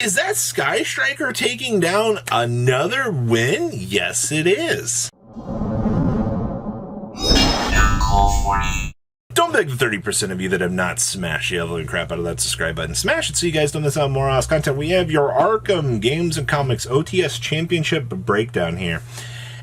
Is that Sky Striker taking down another win? Yes, it is. Don't beg the 30% of you that have not smashed the other crap out of that subscribe button. Smash it so you guys don't miss out on more awesome content. We have your Arkham Games and Comics OTS Championship breakdown here.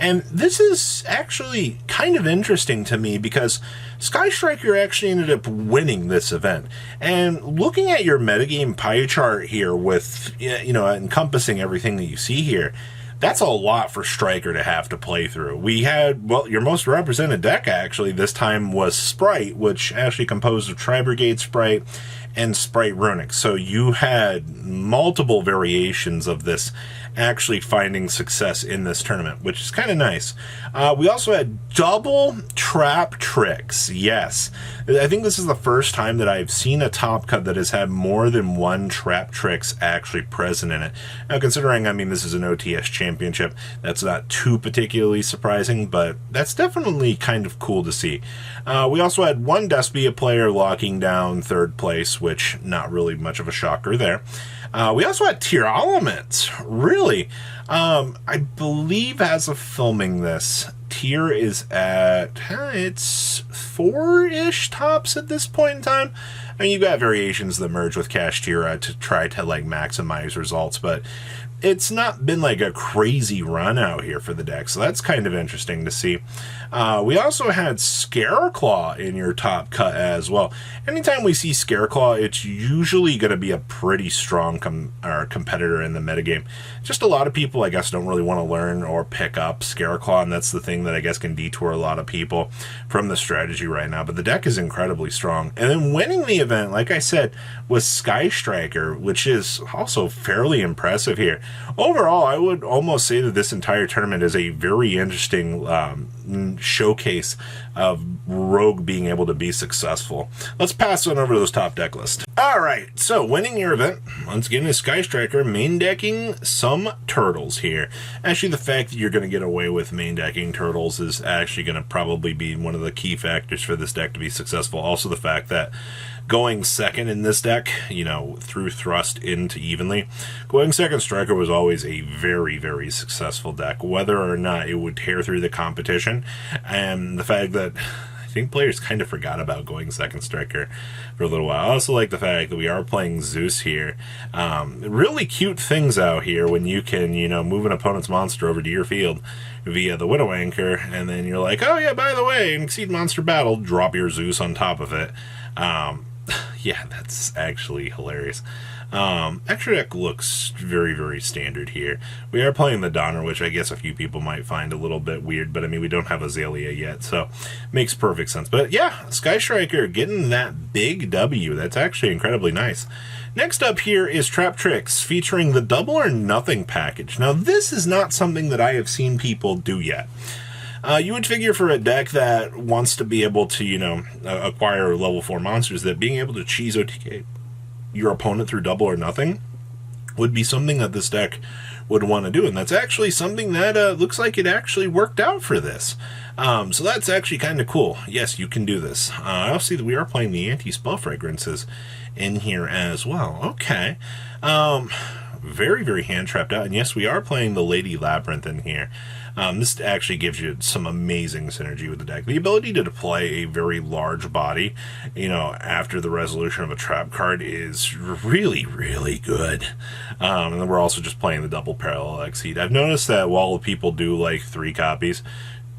And this is actually kind of interesting to me because Sky Striker actually ended up winning this event. And looking at your metagame pie chart here with, encompassing everything that you see here, that's a lot for Striker to have to play through. We had, well, your most represented deck actually this time was Sprite, which actually composed of Tri-Brigade Sprite and Sprite Runic. So you had multiple variations of this actually finding success in this tournament, which is kind of nice. We also had double trap tricks. Yes, I think this is the first time that I've seen a top cut that has had more than one trap tricks actually present in it. Now, considering, this is an OTS championship, that's not too particularly surprising, but that's definitely kind of cool to see. We also had one Despia player locking down third place, which not really much of a shocker there. We also had tier elements. Really, I believe as of filming this, tier is at it's 4-ish tops at this point in time. You've got variations that merge with cash tier to try to maximize results, but it's not been a crazy run out here for the deck, so that's kind of interesting to see. We also had Scareclaw in your top cut as well. Anytime we see Scareclaw, it's usually going to be a pretty strong competitor in the metagame. Just a lot of people, I guess, don't really want to learn or pick up Scareclaw, and that's the thing that I guess can detour a lot of people from the strategy right now. But the deck is incredibly strong. And then winning the event, like I said, was Sky Striker, which is also fairly impressive here. Overall, I would almost say that this entire tournament is a very interesting showcase of Rogue being able to be successful. Let's pass on over to those top deck list. Alright, so winning your event, once again, is Sky Striker main decking some turtles here. Actually, the fact that you're going to get away with main decking turtles is actually going to probably be one of the key factors for this deck to be successful. Also, the fact that going second in this deck, through thrust into evenly, going second Striker was always a very, very successful deck, whether or not it would tear through the competition. And the fact that I think players kind of forgot about going second Striker for a little while. I also like the fact that we are playing Zeus here. Really cute things out here when you can, move an opponent's monster over to your field via the Widow Anchor, and then you're like, oh yeah, by the way, in Exceed Monster Battle, drop your Zeus on top of it. Yeah, that's actually hilarious. Extra deck looks very, very standard here. We are playing the Donner, which I guess a few people might find a little bit weird, but we don't have Azalea yet, so makes perfect sense. But yeah, Sky Striker getting that big W. That's actually incredibly nice. Next up here is Trap Tricks, featuring the Double or Nothing package. Now, this is not something that I have seen people do yet. You would figure for a deck that wants to be able to, acquire level 4 monsters, that being able to cheese OTK your opponent through Double or Nothing would be something that this deck would want to do. And that's actually something that looks like it actually worked out for this. So that's actually kind of cool. Yes, you can do this. I also see that we are playing the anti-spell fragrances in here as well. Okay. Very, very hand-trapped out. And yes, we are playing the Lady Labyrinth in here. This actually gives you some amazing synergy with the deck. The ability to deploy a very large body, after the resolution of a trap card is really, really good. And then we're also just playing the double parallel Exceed. I've noticed that while people do 3 copies,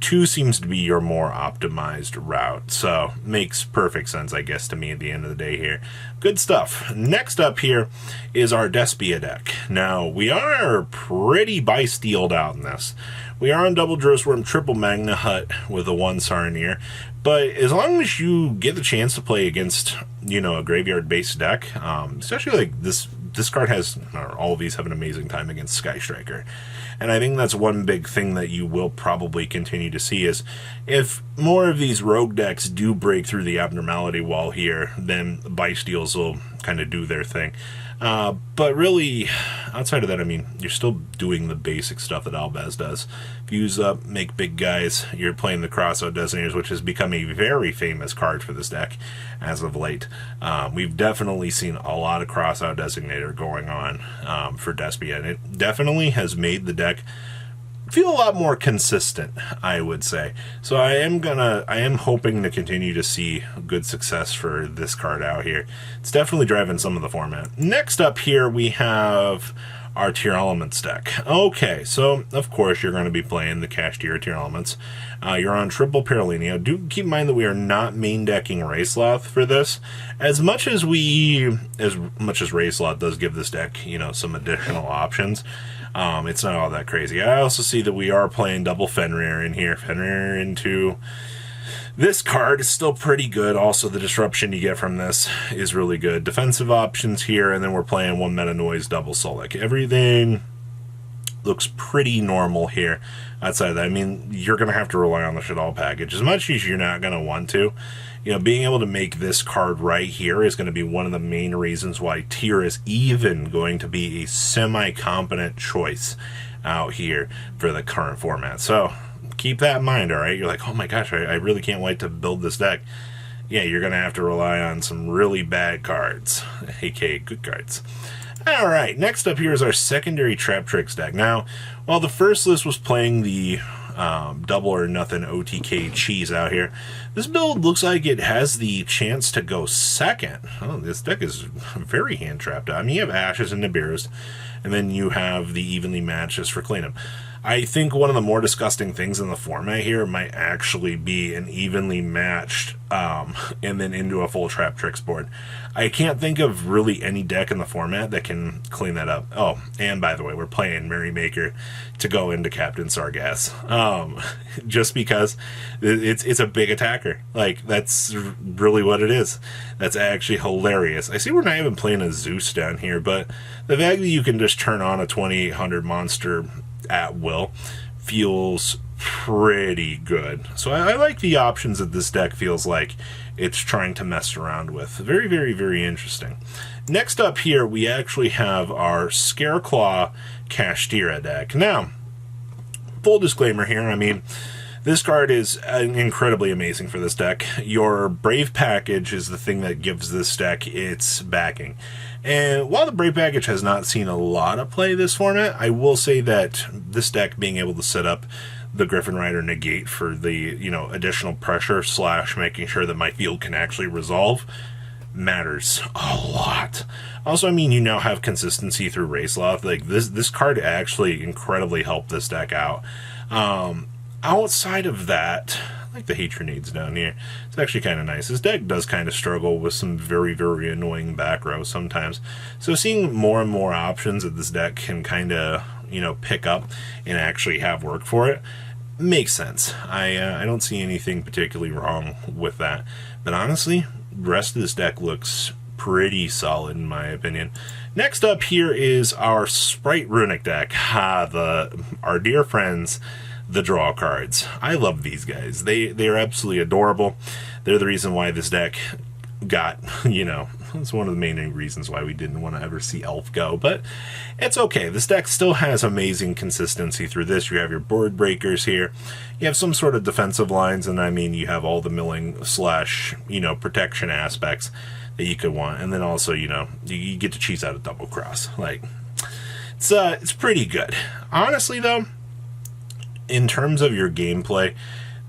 2 seems to be your more optimized route. So, makes perfect sense, I guess, to me at the end of the day here. Good stuff. Next up here is our Despia deck. Now, we are pretty bi-steeled out in this. We are on double Drosworm, triple Magna Hut with a 1 Sarnier. But as long as you get the chance to play against, a graveyard-based deck, especially this card has, or all of these have an amazing time against Sky Striker. And I think that's one big thing that you will probably continue to see is if more of these rogue decks do break through the abnormality wall here, then Bi-Steals will kind of do their thing. But really, outside of that, I mean, you're still doing the basic stuff that Albaz does. Fuse up, make big guys. You're playing the Crossout Detonators, which has become a very famous card for this deck as of late. We've definitely seen a lot of Crossout Designator going on for Despia, and it definitely has made the deck feel a lot more consistent, I would say. So I am hoping to continue to see good success for this card out here. It's definitely driving some of the format. Next up here, we have our Tier Elements deck. Okay, so of course you're going to be playing the Cash Tier Elements. You're on triple Paralineo. Do keep in mind that we are not main decking Raceloth for this. As much as Raceloth does give this deck, you know, some additional options, it's not all that crazy. I also see that we are playing double Fenrir in here. Fenrir into this card is still pretty good. Also, the disruption you get from this is really good. Defensive options here, and then we're playing 1 Meta Noise, double Solic. Everything looks pretty normal here. Outside of that, I mean, you're going to have to rely on the Shadal package. As much as you're not going to want to, you know, being able to make this card right here is going to be one of the main reasons why Tier is even going to be a semi-competent choice out here for the current format. So keep that in mind, all right? You're like, oh my gosh, I really can't wait to build this deck. Yeah, you're going to have to rely on some really bad cards, aka good cards. All right, next up here is our secondary Trap Tricks deck. Now, while the first list was playing the double or nothing OTK cheese out here, this build looks like it has the chance to go second. Oh, this deck is very hand-trapped. I mean, you have Ashes and Nibiru's, and then you have the evenly matches for cleanup. I think one of the more disgusting things in the format here might actually be an evenly matched and then into a full Trap Tricks board. I can't think of really any deck in the format that can clean that up. Oh, and by the way, we're playing Merrymaker to go into Captain Sargass. Just because it's a big attacker. Like, that's really what it is. That's actually hilarious. I see we're not even playing a Zeus down here, but the fact that you can just turn on a 2800 monster at will feels pretty good. So I like the options that this deck feels like it's trying to mess around with. Very, very, very interesting. Next up here, we actually have our Scareclaw Kashtira deck. Now, full disclaimer here, I mean, this card is incredibly amazing for this deck. Your Brave package is the thing that gives this deck its backing. And while the Brave package has not seen a lot of play this format, I will say that this deck being able to set up the Griffin Rider negate for the, you know, additional pressure / making sure that my field can actually resolve matters a lot. Also, I mean, you now have consistency through Raceloth. Like, this card actually incredibly helped this deck out. Outside of that, I like the Hatronades down here. It's actually kind of nice. This deck does kind of struggle with some very, very annoying back row sometimes. So seeing more and more options that this deck can kind of, you know, pick up and actually have work for it makes sense. I don't see anything particularly wrong with that. But honestly, the rest of this deck looks pretty solid in my opinion. Next up here is our Sprite Runic deck. Our dear friends, the draw cards. I love these guys. They're absolutely adorable. They're the reason why this deck got, you know, it's one of the main reasons why we didn't want to ever see Elf go, but it's okay. This deck still has amazing consistency through this. You have your board breakers here. You have some sort of defensive lines, and I mean, you have all the milling / you know, protection aspects that you could want, and then also, you know, you get to cheese out a double cross. Like, it's pretty good. Honestly, though, in terms of your gameplay,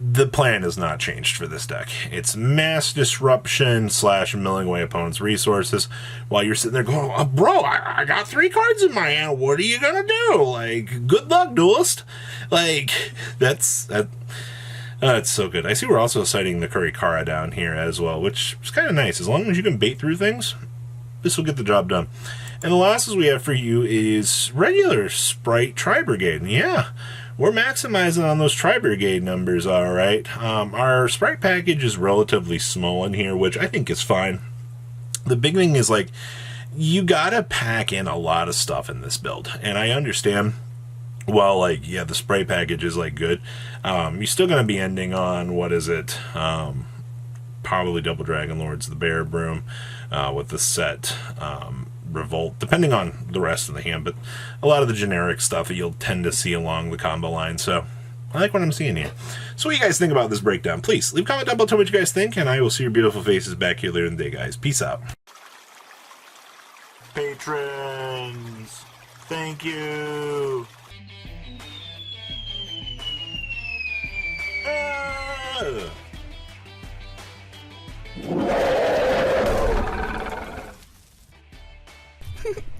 the plan has not changed for this deck. It's mass disruption / milling away opponents' resources while you're sitting there going, oh, bro, I got 3 cards in my hand. What are you going to do? Like, good luck, duelist. Like, that's so good. I see we're also citing the Kurikara down here as well, which is kind of nice. As long as you can bait through things, this will get the job done. And the last we have for you is regular Sprite Tri-Brigade. Yeah, we're maximizing on those Tri-Brigade numbers, all right. Our Sprite package is relatively small in here, which I think is fine. The big thing is, like, you gotta pack in a lot of stuff in this build. And I understand, well, like, yeah, the Sprite package is, like, good. You're still gonna be ending on, what is it? Probably Double Dragon Lords, the Bear Broom, with the set. Revolt, depending on the rest of the hand, but a lot of the generic stuff that you'll tend to see along the combo line, so I like what I'm seeing here. So what do you guys think about this breakdown? Please, leave a comment down below, tell me what you guys think, and I will see your beautiful faces back here later in the day, guys. Peace out. Patrons, thank you.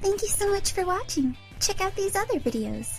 Thank you so much for watching. Check out these other videos.